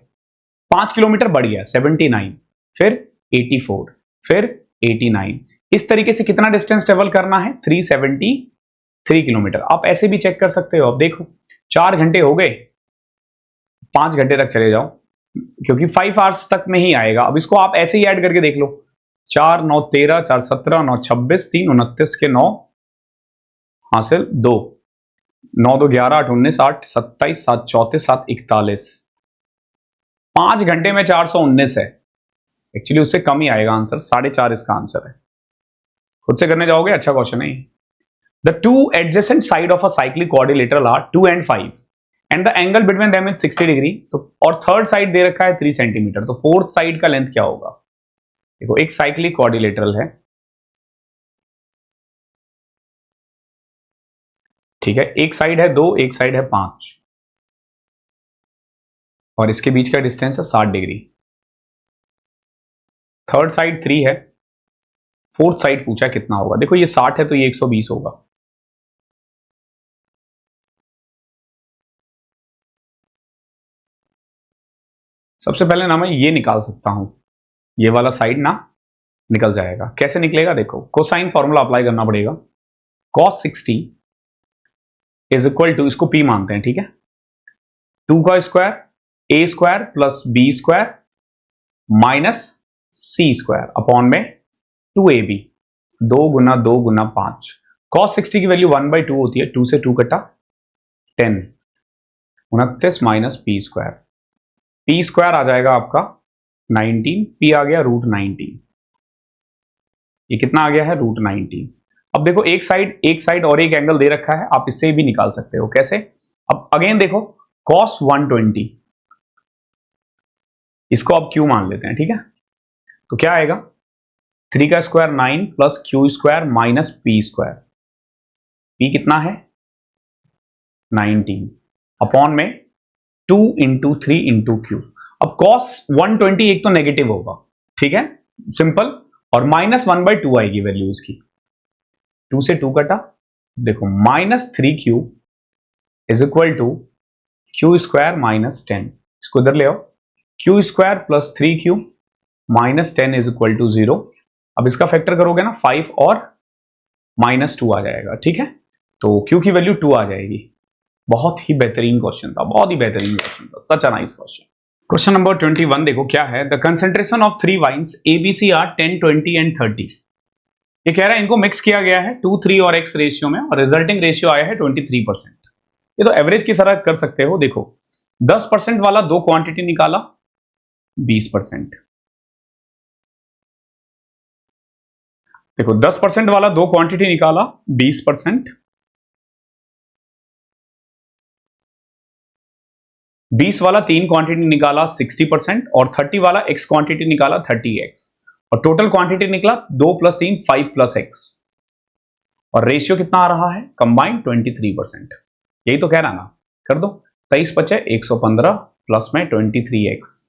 5 किलोमीटर बढ़ गया, 79, फिर 84, फिर 89। इस तरीके से कितना डिस्टेंस ट्रेवल करना है? 373 किलोमीटर। आप ऐसे भी चेक कर सकते हो। अब देखो 4 घंटे हो गए, 5 घंटे तक चले जाओ, क्योंकि 5 आवर्स तक में ही आएगा। अब इसको आप ऐसे ही ऐड करके देख लो, 4 9 13, 4 17, 9 26, 3 29 के 9 हासिल 2, 9 2 11, 8 19, 8 27, 7 34, 7 41, 5 घंटे में 419 है। एक्चुअली उससे कम ही आएगा आंसर, 4.5 इसका आंसर है। खुद से करने जाओगे, अच्छा क्वेश्चन है। The two adjacent side of a cyclic quadrilateral are 2 and 5 and the angle between them is 60 degree. तो और थर्ड साइड दे रखा है 3 सेंटीमीटर, तो फोर्थ साइड का लेंथ क्या होगा? देखो एक साइक्लिक क्वाड्रिलेटरल है, ठीक है, एक साइड है 2, एक साइड है 5, और इसके बीच का डिस्टेंस है 60 डिग्री। थर्ड साइड 3 है, फोर्थ साइड पूछा कितना होगा। देखो ये 60 है तो ये 120 होगा। सबसे पहले ना मैं ये निकाल सकता हूं, ये वाला साइड ना निकल जाएगा। कैसे निकलेगा? देखो कोसाइन फॉर्मूला अप्लाई करना पड़ेगा। cos 60 इज इक्वल टू, इसको p मानते हैं, ठीक है, 2 का square a square plus b square minus c square upon में 2ab, 2 गुना 2 गुना 5। cos 60 की वैल्यू 1/2 होती है, 2 से 2 कटा 10, 29 minus p square, p square आ जाएगा आपका 19, p आ गया √19, ये कितना आ गया है? √19। अब देखो एक साइड और एक एंगल दे रखा है, आप इससे भी निकाल सकते हो। कैसे? अब अगेन देखो cos 120, इसको अब q मान लेते हैं, ठीक है, तो क्या आएगा? 3 का square 9 plus q square minus p square, p कितना है? 19 अपॉन में 2 इंटू 3 इंटू q। अब cos 120 एक तो नेगेटिव होगा, ठीक है, सिंपल, और -1/2 आएगी वैल्यू इसकी, 2 से 2 कटा, देखो -3q is equal to q square minus 10, इसको इधर ले आओ, q square plus 3q minus 10 is equal to 0। अब इसका फैक्टर करोगे ना, 5 और -2 आ जाएगा, ठीक है, तो q की वैल्यू 2 आ जाएगी। बहुत ही बेहतरीन क्वेश्चन था, बहुत ही बेहतरीन क्वेश्चन था, such a nice question. Question number 21 देखो क्या है। The concentration of 3 wines ABC are 10 20 and 30। ये कह रहा है इनको मिक्स किया गया है 2 3 और x रेशियो में, और रिजल्टिंग रेशियो आया है 23%। ये तो एवरेज की तरह कर सकते हो। देखो 10% वाला दो क्वांटिटी निकाला 20%, देखो 10% वाला दो क्वांटिटी निकाला 20%, 20 वाला 3 क्वांटिटी निकाला 60%, और 30 वाला x क्वांटिटी निकाला 30x, और टोटल क्वांटिटी निकला 2 + 3 5 + x, और रेशियो कितना आ रहा है? कंबाइंड 23%। यही तो कह रहा ना, कर दो, 23 × 5 = 115 प्लस में 23x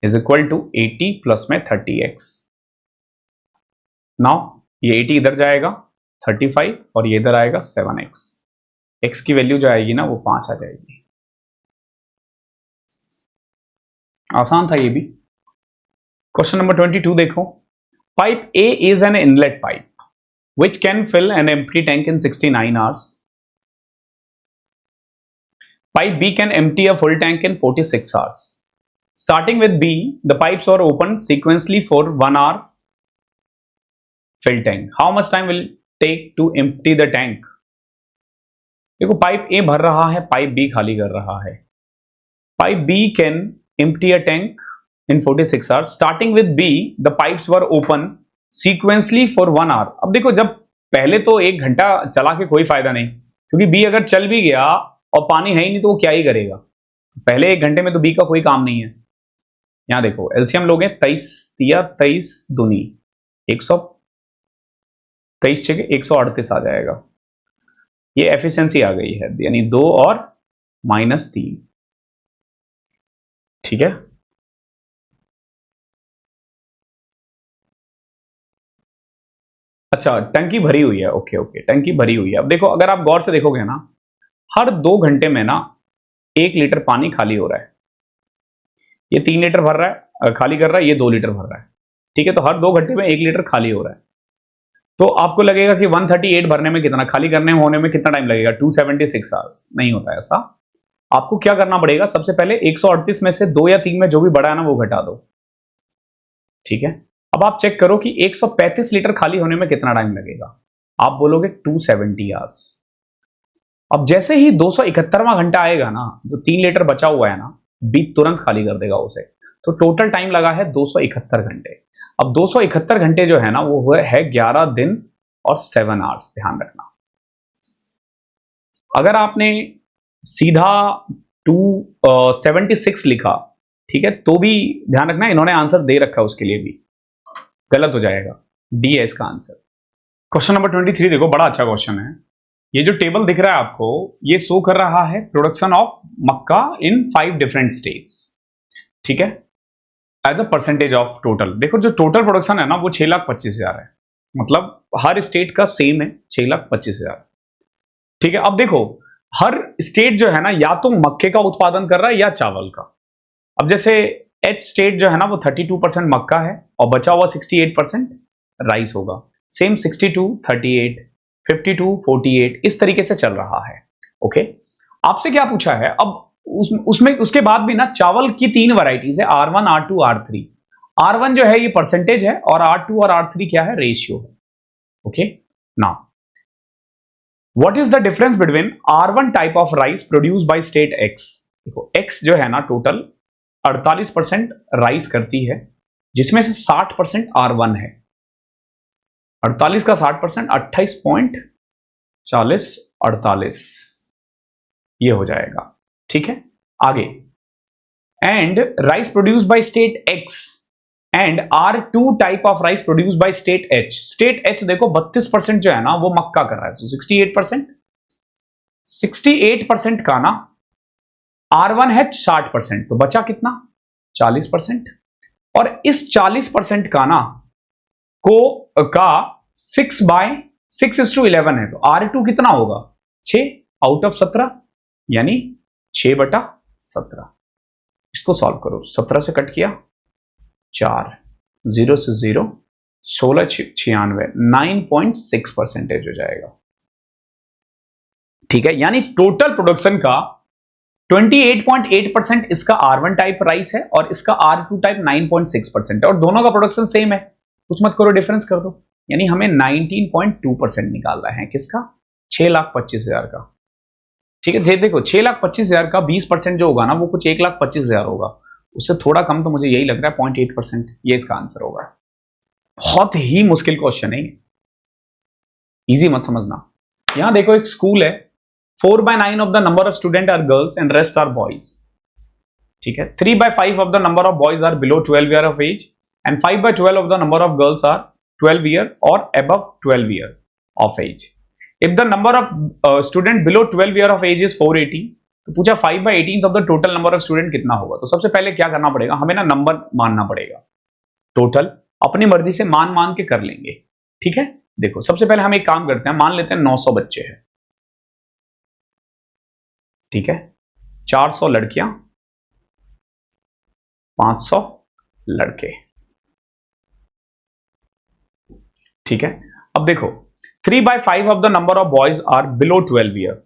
is equal to 80 plus में 30x। नाउ ये 80 इधर जाएगा 35, और ये इधर आएगा 7x, x की वैल्यू जो आएगी ना वो 5 आ जाएगी। आसान था ये भी। क्वेश्चन नंबर 22 देखो। Pipe A is an inlet pipe which can fill an empty tank in 69 hours. Pipe B can empty a full tank in 46 hours. Starting with B, the pipes are opened sequentially for 1 hour fill tank. How much time will take to empty the tank? देखो pipe A भर रहा है, pipe B खाली कर रहा है। Pipe B can empty a tank in 46 hours. Starting with B, the pipes were open sequentially for 1 hour. अब देखो जब पहले तो 1 घंटा चला के कोई फायदा नहीं, क्योंकि B अगर चल भी गया और पानी है ही नहीं तो वो क्या ही करेगा। पहले 1 घंटे में तो B का कोई काम नहीं है। यहां देखो एलसीएम लोगे 23 तिया 23 दूनी 123 छके 138 आ जाएगा। ये एफिशिएंसी आ गई है, यानी 2 और -3, ठीक है। अच्छा टंकी भरी हुई है, ओके ओके, टंकी भरी हुई है। अब देखो अगर आप गौर से देखोगे ना, हर 2 घंटे में ना 1 लीटर पानी खाली हो रहा है। ये 3 लीटर भर रहा है, खाली कर रहा है, ये 2 लीटर भर रहा है। ठीक है, तो हर 2 घंटे में 1 लीटर खाली हो रहा है। तो आपको लगेगा कि 138 भरने में कितना, खाली करने में होने में कितना टाइम लगेगा, 276 आवर्स। नहीं होता ऐसा। आपको क्या करना पड़ेगा, सबसे पहले 138 में से 2 या 3 में जो भी बड़ा है ना वो घटा दो। ठीक है, अब आप चेक करो कि 135 लीटर खाली होने में कितना टाइम लगेगा। आप बोलोगे 270 आवर्स। अब जैसे ही 271वां घंटा आएगा ना, जो 3 लीटर बचा हुआ है ना, बी तुरंत खाली कर देगा उसे। तो टोटल टाइम लगा है 271 घंटे। अब 271 घंटे जो है ना वो हुए है 11 दिन और 7 आवर्स। ध्यान रखना, अगर आपने सीधा 276 लिखा, ठीक है, तो भी ध्यान रखना इन्होंने आंसर दे रखा है, उसके लिए भी गलत हो जाएगा। डी है इसका आंसर। क्वेश्चन नंबर 23 देखो, बड़ा अच्छा क्वेश्चन है। ये जो टेबल दिख रहा है आपको, ये शो कर रहा है production of makka in 5 different states. ठीक है, as a percentage of total. देखो जो टोटल प्रोडक्शन है ना वो 6,25,000 है, मतलब हर स्टेट का सेम है 6,25,000। ठीक है, अब देखो हर स्टेट जो है ना या तो मक्के का उत्पादन कर रहा है या चावल का। अब जैसे एच स्टेट जो है ना वो 32% मक्का है और बचा हुआ 68% राइस होगा। सेम 62, 38, 52, 48 इस तरीके से चल रहा है। ओके, आपसे क्या पूछा है अब उसमें उसके बाद भी ना चावल की 3 वैरायटीज है, R1, R2, R3। R1 जो है ये परसेंटेज है और R2 और R3 क्या है, रेशियो है। Okay, now what is the difference between R1 type of rice produce by state X। देखो X जो है ना टोटल 48% राइस करती है, जिसमें से 60% R1 है। 48 का 60%, 28.40, 48 ये हो जाएगा। ठीक है, आगे and rice produce by state X and R2 type of rice produce by state H। State H देखो 32% जो है ना वो मक्का कर रहा है, 68% का ना R1 है 60%, तो बचा कितना 40%। और इस 40% का ना का 6/6:11 है, तो R2 कितना होगा 6 आउट ऑफ 17, यानी 6/17। इसको सॉल्व करो, 17 से कट किया 4, 0 से 0, 16 96, 9.6% हो जाएगा। ठीक है, यानी टोटल प्रोडक्शन का 28.8% इसका R1 टाइप राइस है और इसका R2 टाइप 9.6% है, और दोनों का प्रोडक्शन सेम है। कुछ मत करो, डिफरेंस कर दो, यानी हमें 19.2% निकालना है किसका, 6,25,000 का। ठीक है, देखो 6,25,000 का 20% जो होगा ना वो कुछ 1,25,000 होगा, उससे थोड़ा कम, तो मुझे यही लग रहा है 0.8%, ये इसका आंसर होगा। बहुत ही मुश्किल क्वेश्चन है, इजी मत समझना। यहां देखो एक स्कूल है, 4/9 of the number of students are girls and rest are boys. ठीक है, 3/5 of the number of boys are below 12 year of age and 5/12 of the number of girls are 12 year or above 12 year of age. If the number of student below 12 year of age is 480, तो पूछा 5/18 of the total number of student कितना होगा। तो सबसे पहले क्या करना पड़ेगा, हमें ना नंबर मानना पड़ेगा, टोटल अपनी मर्जी से मान के कर लेंगे। ठीक है, देखो सबसे पहले हम एक काम करते हैं, मान लेते हैं 900 बच्चे हैं। ठीक है, 400 लड़कियां, 500 लड़के। ठीक है, अब देखो 3/5 of the number of boys are below 12 year.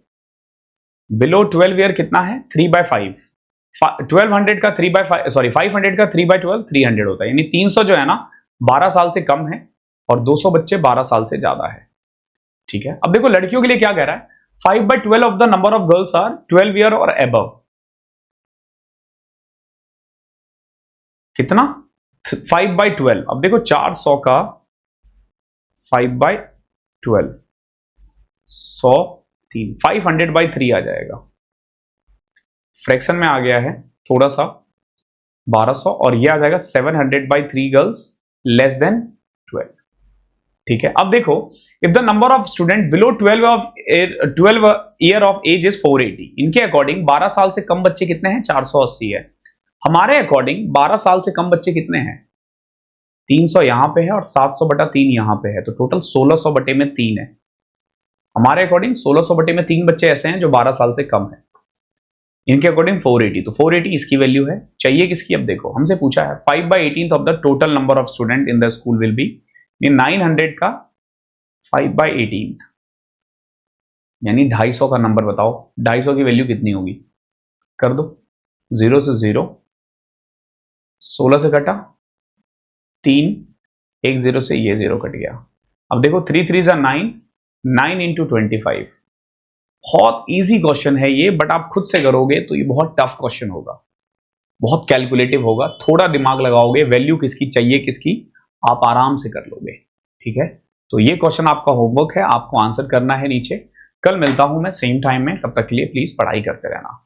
Below 12 year कितना है, 3/5। 1200 का 3/5, सॉरी 500 का 3/12 300 होता है, यानी 300 जो है ना 12 साल से कम है और 200 बच्चे 12 साल से ज्यादा है। ठीक है, अब देखो लड़कियों के लिए क्या कह रहा है, 5/12 of the number of girls are 12 year और अबव। कितना 5/12। अब देखो 400 का 5/12, 103, 500/3 आ जाएगा। फ्रैक्शन में आ गया है थोड़ा सा 1200, और ये आ जाएगा 700/3 गर्ल्स लेस देन 12। ठीक है, अब देखो if the number of student below 12 year of age is 480, इनके अकॉर्डिंग 12 साल से कम बच्चे कितने हैं, 480 है। हमारे अकॉर्डिंग 12 साल से कम बच्चे कितने हैं, 300 यहां पे है और 700/3 यहां पे है, तो टोटल 1600/3 है। हमारे अकॉर्डिंग 1600 बटे में 3 बच्चे ऐसे हैं जो 12 साल से कम है, इनके अकॉर्डिंग 480, तो 480 इसकी वैल्यू है। चाहिए किसकी? अब देखो हमसे पूछा है 5/18 of the total number of student in the school will be, 900 का 5/18 यानी 250 का नंबर बताओ, 250 की वैल्यू कितनी होगी? कर दो, 0 से 0, 16 से कटा 3, 1 0 से ये 0 कट गया। अब देखो 3 3 9, 9 इंटू 25। बहुत इजी क्वेश्चन है ये, बट आप खुद से करोगे तो ये बहुत टफ क्वेश्चन होगा, बहुत कैलकुलेटिव होगा, थोड़ा दिमाग लगाओगे, वैल्यू किसकी चाहिए किसकी, आप आराम से कर लोगे। ठीक है, तो ये क्वेश्चन आपका होमवर्क है, आपको आंसर करना है नीचे। कल मिलता हूं मैं सेम टाइम में, तब तक के लिए प्लीज पढ़ाई करते रहना।